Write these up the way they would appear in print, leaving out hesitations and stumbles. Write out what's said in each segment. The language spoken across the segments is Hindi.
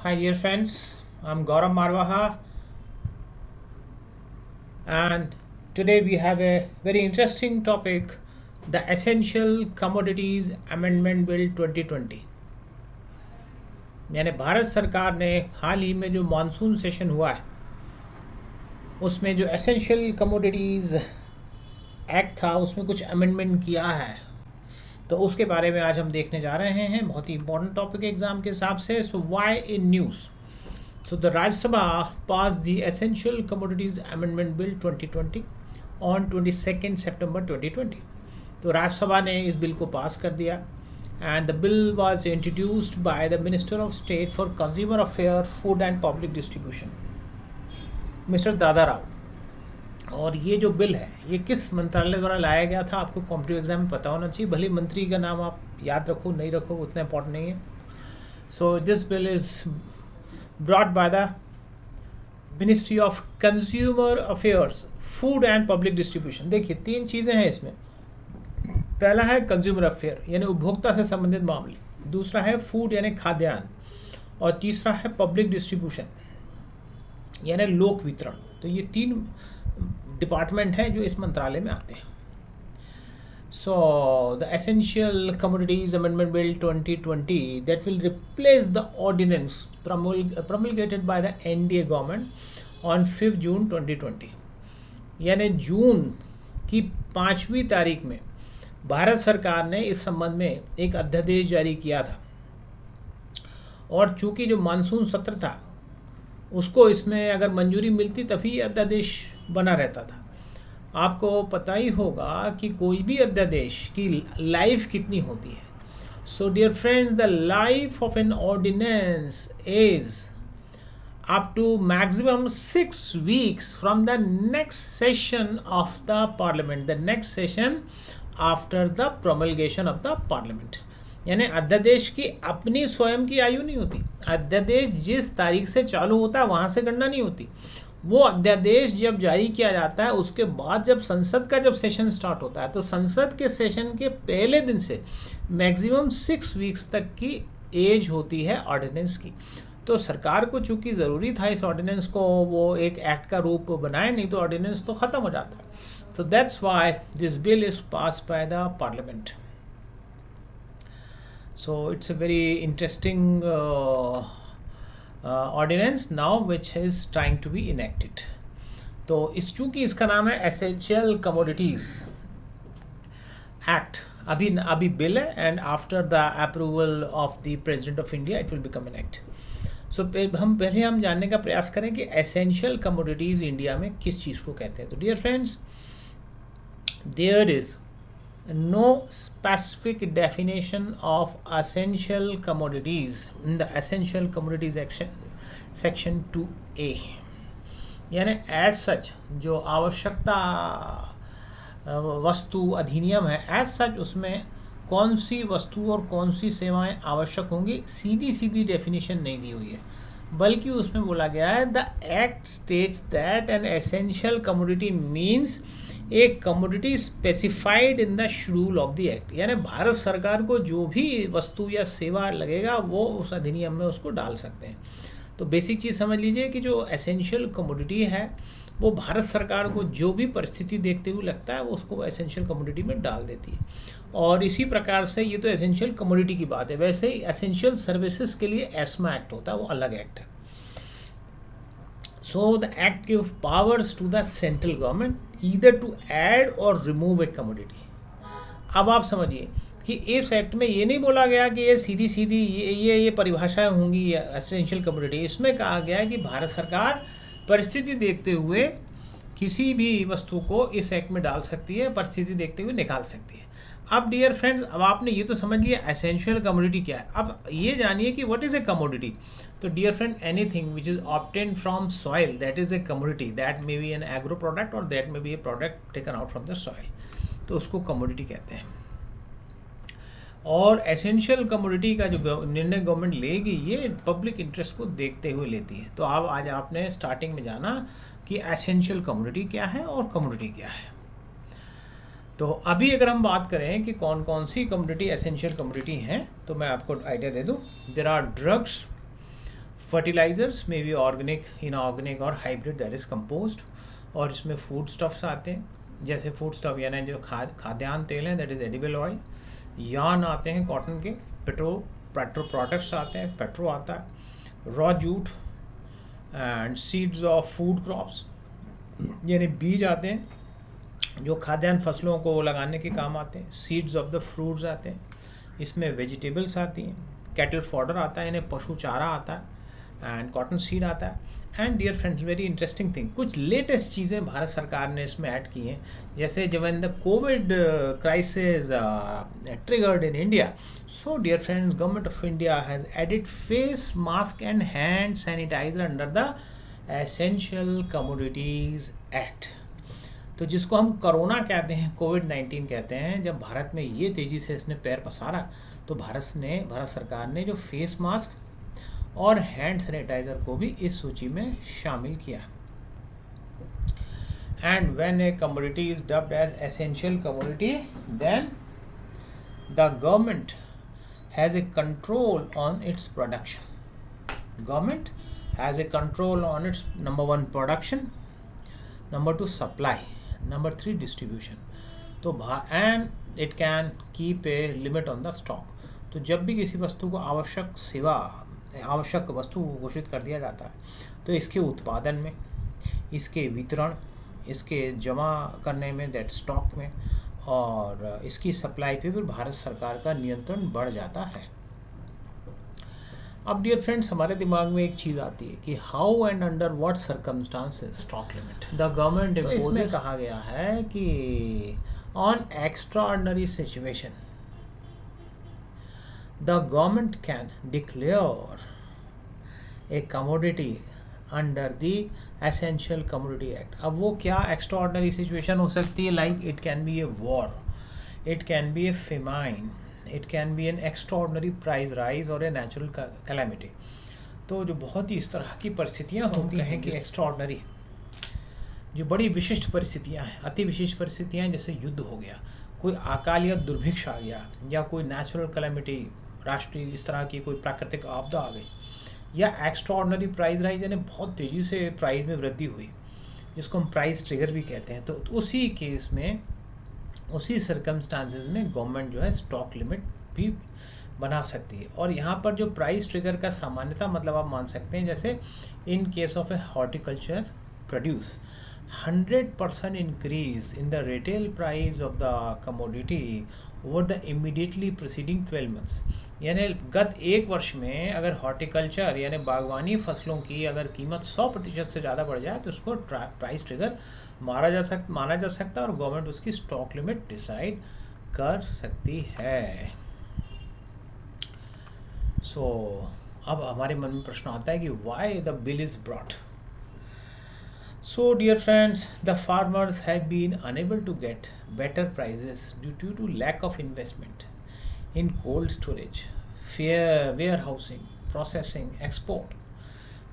Hi, dear friends. I'm Gaurav Marwaha, and today we have a very interesting topic, the Essential Commodities Amendment Bill 2020। यानी भारत सरकार ने हाल ही में जो मानसून सेशन हुआ है उसमें जो एसेंशियल कमोडिटीज़ एक्ट था उसमें कुछ अमेंडमेंट किया है, तो उसके बारे में आज हम देखने जा रहे हैं। बहुत ही इंपॉर्टेंट टॉपिक है एग्ज़ाम के हिसाब से। So why in news. So the Rajya Sabha passed the Essential Commodities Amendment Bill 2020 on 22nd September 2020। तो राज्यसभा ने इस बिल को पास कर दिया and the bill was introduced by the Minister of State for Consumer Affairs, Food and Public Distribution, mister दादा राव। और ये जो बिल है ये किस मंत्रालय द्वारा लाया गया था, आपको कॉम्पिटिटिव एग्जाम में पता होना चाहिए। भले मंत्री का नाम आप याद रखो नहीं रखो उतना इंपॉर्टेंट नहीं है। So this bill is brought by the ministry of consumer affairs, food and public distribution. देखिए तीन चीज़ें हैं इसमें। पहला है कंज्यूमर अफेयर यानी उपभोक्ता से संबंधित मामले, दूसरा है फूड यानी खाद्यान्न, और तीसरा है पब्लिक डिस्ट्रीब्यूशन यानी लोक वितरण। तो ये तीन डिपार्टमेंट हैं जो इस मंत्रालय में आते हैं। So the Essential Commodities Amendment Bill 2020 that will replace the ordinance promulgated by the NDA government on 5 June 2020। यानी जून की 5वीं तारीख में भारत सरकार ने इस संबंध में एक अध्यादेश जारी किया था, और चूंकि जो मानसून सत्र था उसको इसमें अगर मंजूरी मिलती तभी ये अध्यादेश बना रहता था। आपको पता ही होगा कि कोई भी अध्यादेश की लाइफ कितनी होती है। So dear friends, the life of an ordinance is up to maximum 6 weeks from the next session of the parliament, the next session after the promulgation of the parliament. यानी अध्यादेश की अपनी स्वयं की आयु नहीं होती। अध्यादेश जिस तारीख से चालू होता है वहाँ से गणना नहीं होती। वो अध्यादेश जब जारी किया जाता है उसके बाद जब संसद का जब सेशन स्टार्ट होता है तो संसद के सेशन के पहले दिन से मैक्सिमम 6 वीक्स तक की एज होती है ऑर्डिनेंस की। तो सरकार को चूंकि ज़रूरी था इस ऑर्डिनेंस को वो एक एक्ट का रूप बनाए, नहीं तो ऑर्डिनेंस तो ख़त्म हो जाता है। So that's why this bill is pass by the parliament. So it's a very interesting ordinance now which is trying to be enacted. तो इस चूँकि इसका नाम है एसेंशियल कमोडिटीज़ एक्ट, अभी बिल है, and after the approval of the president of India it will become an act. सो पहले हम जानने का प्रयास करें कि एसेंशियल कमोडिटीज़ इंडिया में किस चीज़ को कहते हैं। तो dear friends, there is no specific definition of essential commodities in the Essential Commodities Action Section 2A। यानी एज सच जो आवश्यकता वस्तु अधिनियम है, एज सच उसमें कौन सी वस्तु और कौन सी सेवाएं आवश्यक होंगी सीधी सीधी डेफिनेशन नहीं दी हुई है, बल्कि उसमें बोला गया है the act states that an essential commodity means A commodity specified in the schedule of the act. यानी भारत सरकार को जो भी वस्तु या सेवा लगेगा वो उस अधिनियम में उसको डाल सकते हैं। तो बेसिक चीज़ समझ लीजिए कि जो एसेंशियल कमोडिटी है वो भारत सरकार को जो भी परिस्थिति देखते हुए लगता है वो उसको एसेंशियल कमोडिटी में डाल देती है। और इसी प्रकार से ये तो एसेंशियल कमोडिटी की बात है, वैसे ही एसेंशियल सर्विसेज के लिए एस्मा एक्ट होता है, वो अलग एक्ट है। So the act give powers to the central government either to add और रिमूव ए कमोडिटी। अब आप समझिए कि इस एक्ट में ये नहीं बोला गया कि ये सीधी सीधी ये परिभाषाएं होंगी एसेंशियल कमोडिटी। इसमें कहा गया है कि भारत सरकार परिस्थिति देखते हुए किसी भी वस्तु को इस एक्ट में डाल सकती है, परिस्थिति देखते हुए निकाल सकती है। अब डियर फ्रेंड्स, अब आपने ये तो समझ लिया एसेंशियल कमोडिटी क्या है। अब ये जानिए कि व्हाट इज़ ए कमोडिटी। तो dear friend, anything which is obtained from soil that is a commodity, that may be an agro product और that may be a product taken out from the soil, तो उसको कमोडिटी कहते हैं। और एसेंशियल कमोडिटी का जो निर्णय गवर्नमेंट लेगी ये पब्लिक इंटरेस्ट को देखते हुए लेती है। तो अब आज आपने स्टार्टिंग में जाना कि एसेंशियल कमोडिटी क्या है और कमोडिटी क्या है। तो अभी अगर हम बात करें कि कौन कौन सी कमोडिटी एसेंशियल कमोडिटी हैं, तो मैं आपको आइडिया दे दूं। देयर आर ड्रग्स, फर्टिलाइजर्स में भी ऑर्गेनिक, इनऑर्गेनिक और हाइब्रिड, दैट इज़ कंपोस्ट। और इसमें फूड स्टफ्स आते हैं, जैसे फूड स्टफ यानी जो खाद्यान्न तेल हैं, that is edible oil. Yarn आते हैं कॉटन के। पेट्रो प्रोडक्ट्स आते हैं, पेट्रो आता है। Raw jute and seeds of food crops, यानी बीज आते हैं जो खाद्यान्न फसलों को लगाने के काम आते हैं। सीड्स ऑफ द फ्रूट्स आते हैं, इसमें वेजिटेबल्स आती हैं। कैटल फॉडर आता है, यानी पशु चारा आता है। एंड कॉटन सीड आता है। And dear friends, very interesting thing, कुछ लेटेस्ट चीज़ें भारत सरकार ने इसमें ऐड की हैं। जैसे जब in the Covid crisis triggered in India, so dear friends, government of India has added face mask and hand sanitiser under the essential commodities act. तो जिसको हम कोरोना कहते हैं, कोविड-19 कहते हैं, जब भारत में ये तेज़ी से इसने पैर पसारा, तो भारत सरकार ने जो फेस मास्क और हैंड सैनिटाइज़र को भी इस सूची में शामिल किया। And when a commodity is dubbed as essential commodity, then the government has a control on its production. Government has a control on its number 1 production, number 2 supply, number 3 distribution. तो and it can keep a limit on the stock. तो जब भी किसी वस्तु को आवश्यक वस्तु घोषित कर दिया जाता है, तो इसके उत्पादन में, इसके वितरण, इसके जमा करने में, दैट स्टॉक में, और इसकी सप्लाई पे भी भारत सरकार का नियंत्रण बढ़ जाता है। अब डियर फ्रेंड्स, हमारे दिमाग में एक चीज़ आती है कि how and under what circumstances stock limit the government imposes. इसमें कहा गया है कि on extraordinary situation the government can declare a commodity under the Essential Commodity Act। अब वो क्या एक्स्ट्राऑर्डिनरी सिचुएशन हो सकती है? Like it can B a war, it can B A famine, it can B N extraordinary price rise और ए नेचुरल कैलेमिटी। तो जो बहुत ही इस तरह की परिस्थितियाँ होती हैं कि एक्स्ट्राऑर्डिनरी, जो बड़ी विशिष्ट परिस्थितियाँ हैं, अति विशिष्ट परिस्थितियाँ, जैसे युद्ध हो गया, कोई अकाल या दुर्भिक्ष आ गया, या कोई नेचुरल कैलेमिटी, राष्ट्रीय इस तरह की कोई प्राकृतिक आपदा आ गई, या एक्स्ट्राऑर्डिनरी प्राइस राइज, यानी बहुत तेज़ी से प्राइस में वृद्धि हुई, जिसको हम प्राइस ट्रिगर भी कहते हैं। तो उसी केस में, उसी सर्कमस्टांसेस में गवर्नमेंट जो है स्टॉक लिमिट भी बना सकती है। और यहाँ पर जो प्राइस ट्रिगर का सामान्यतः मतलब आप मान सकते हैं, जैसे in case of A horticulture produce, 100% increase in the retail price of the commodity over the immediately preceding 12 months। यानी गत एक वर्ष में अगर हॉर्टिकल्चर यानी बागवानी फसलों की अगर कीमत 100% से ज़्यादा बढ़ जाए, तो उसको प्राइस ट्रिगर माना जा सकता है, और गवर्नमेंट उसकी स्टॉक लिमिट डिसाइड कर सकती है। सो अब हमारे मन में प्रश्न आता है कि why the bill is brought. So dear friends, the farmers have been unable to get better prices due to lack of investment in cold storage, warehousing, processing, export।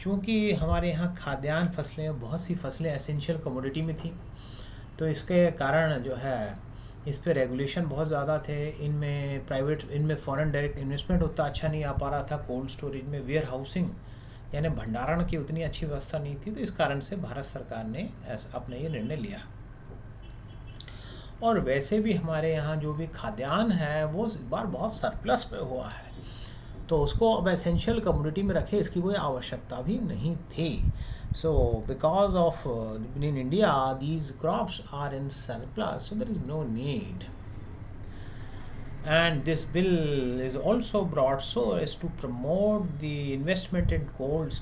चूँकि हमारे यहाँ खाद्यान्न फसलें, बहुत सी फसलें एसेंशियल कमोडिटी में थी, तो इसके कारण जो है इस पे रेगुलेशन बहुत ज़्यादा थे। इनमें फॉरेन डायरेक्ट इन्वेस्टमेंट उतना अच्छा नहीं आ पा रहा था। कोल्ड स्टोरेज में वेयर हाउसिंग यानी भंडारण की उतनी अच्छी व्यवस्था नहीं थी। तो इस कारण से भारत सरकार ने अपना ये निर्णय लिया। और वैसे भी हमारे यहाँ जो भी खाद्यान्न है वो इस बार बहुत सरप्लस पे हुआ है, तो उसको अब एसेंशियल कमोडिटी में रखे, इसकी कोई आवश्यकता भी नहीं थी। So because of in India these crops are in surplus, so there is no need. And this bill is also brought so as to promote the investment in cold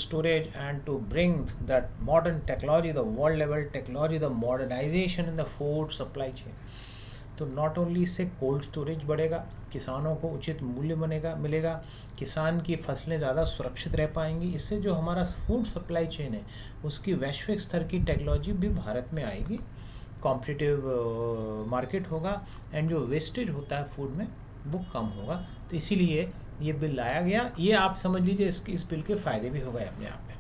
storage and to bring that modern technology, the world level technology, the modernization in the food supply chain। तो नॉट ओनली इससे कोल्ड स्टोरेज बढ़ेगा, किसानों को उचित मूल्य मिलेगा, किसान की फसलें ज़्यादा सुरक्षित रह पाएंगी। इससे जो हमारा फूड सप्लाई चेन है उसकी वैश्विक स्तर की टेक्नोलॉजी भी भारत में आएगी, कॉम्पिटिटिव मार्केट होगा, एंड जो वेस्टेज होता है फूड में वो कम होगा। तो इसीलिए ये बिल लाया गया। ये आप समझ लीजिए इस बिल के फ़ायदे भी हो गए अपने आप में।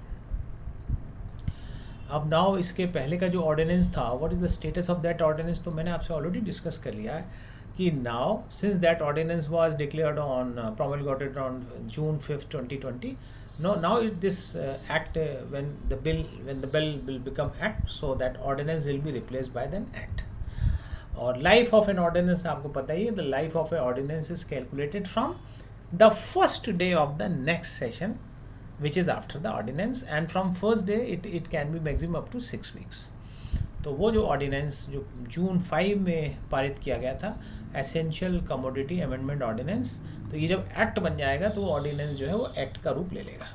अब नाउ इसके पहले का जो ऑर्डिनेंस था, what is the status of that ordinance, तो मैंने आपसे ऑलरेडी डिस्कस कर लिया है कि now since that ordinance was declared on promulgated on June 5th 2020, now this act when the bill will become act, so that ordinance will be replaced by an act. और लाइफ ऑफ एन ऑर्डिनेंस आपको पता ही है, the life of a ordinance is calculated from the first day of the next session which is after the ordinance, and from first day it can be maximum up to 6 weeks. तो वो जो ऑर्डिनेंस जो जून 5 में पारित किया गया था, एसेंशियल कमोडिटी अमेंडमेंट ऑर्डिनेंस, तो ये जब एक्ट बन जाएगा तो वो ऑर्डिनेंस जो है वो एक्ट का रूप ले लेगा.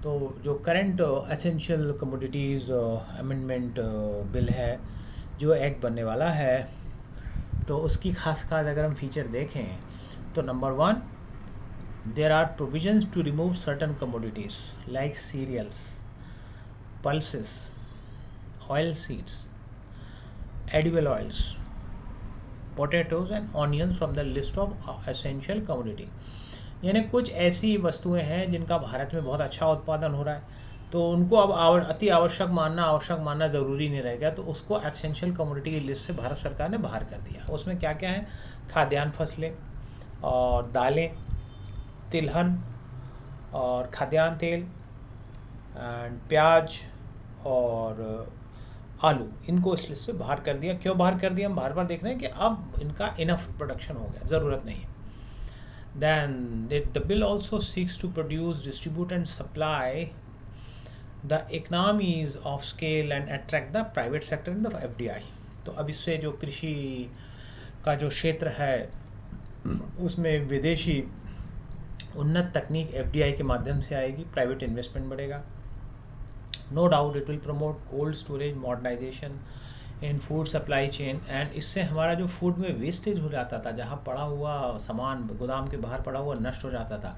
तो जो current essential commodities amendment bill है जो एक्ट बनने वाला है, तो उसकी खास अगर हम फीचर देखें तो number 1, there are provisions to remove certain commodities like cereals, pulses, oil seeds, edible oils, potatoes and onions from the list of essential commodity. यानी कुछ ऐसी वस्तुएं हैं जिनका भारत में बहुत अच्छा उत्पादन हो रहा है, तो उनको अब अति आवश्यक मानना ज़रूरी नहीं रहेगा, तो उसको एसेंशियल कमोडिटी की लिस्ट से भारत सरकार ने बाहर कर दिया. उसमें क्या क्या है? खाद्यान्न फसलें और दालें, तिलहन और खाद्यान्न तेल एंड प्याज और आलू, इनको इस लिस्ट से बाहर कर दिया. क्यों बाहर कर दिया? हम बार बार देख रहे हैं कि अब इनका इनफ प्रोडक्शन हो गया, ज़रूरत नहीं है. Then the bill also seeks to produce, distribute and supply the economies of scale and attract the private sector in the FDI. तो अब इससे जो कृषि का जो क्षेत्र है उसमें विदेशी उन्नत तकनीक FDI के माध्यम से आएगी, प्राइवेट इन्वेस्टमेंट बढ़ेगा. No doubt it will promote cold storage modernisation in food supply chain, and इससे हमारा जो फूड में वेस्टेज हो जाता था, जहाँ पड़ा हुआ सामान गोदाम के बाहर पड़ा हुआ नष्ट हो जाता था,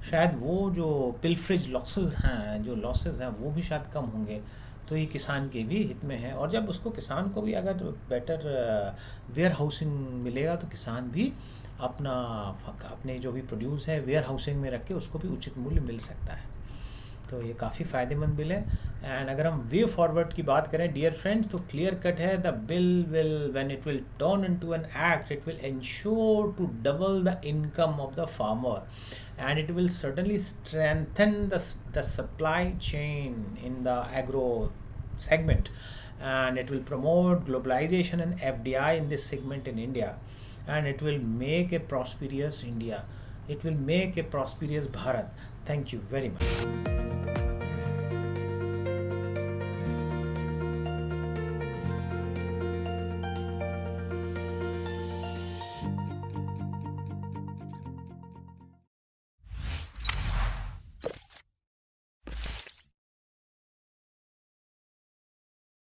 शायद वो जो पिलफ्रेज लॉसेस हैं वो भी शायद कम होंगे. तो ये किसान के भी हित में है, और जब उसको किसान को भी अगर बेटर वेयर हाउसिंग मिलेगा तो किसान भी अपने जो भी प्रोड्यूस है वेयर हाउसिंग में रख के उसको भी उचित मूल्य मिल सकता है. तो ये काफ़ी फ़ायदेमंद बिल है. एंड अगर हम वे फॉरवर्ड की बात करें डियर फ्रेंड्स, तो क्लियर कट है, the bill will when it will turn into an act, it will ensure to double the income of the farmer, and it will certainly strengthen the supply chain in the agro segment, and it will promote globalization and FDI in this segment in India, and it will make a prosperous India, it will make a prosperous Bharat. Thank you very much.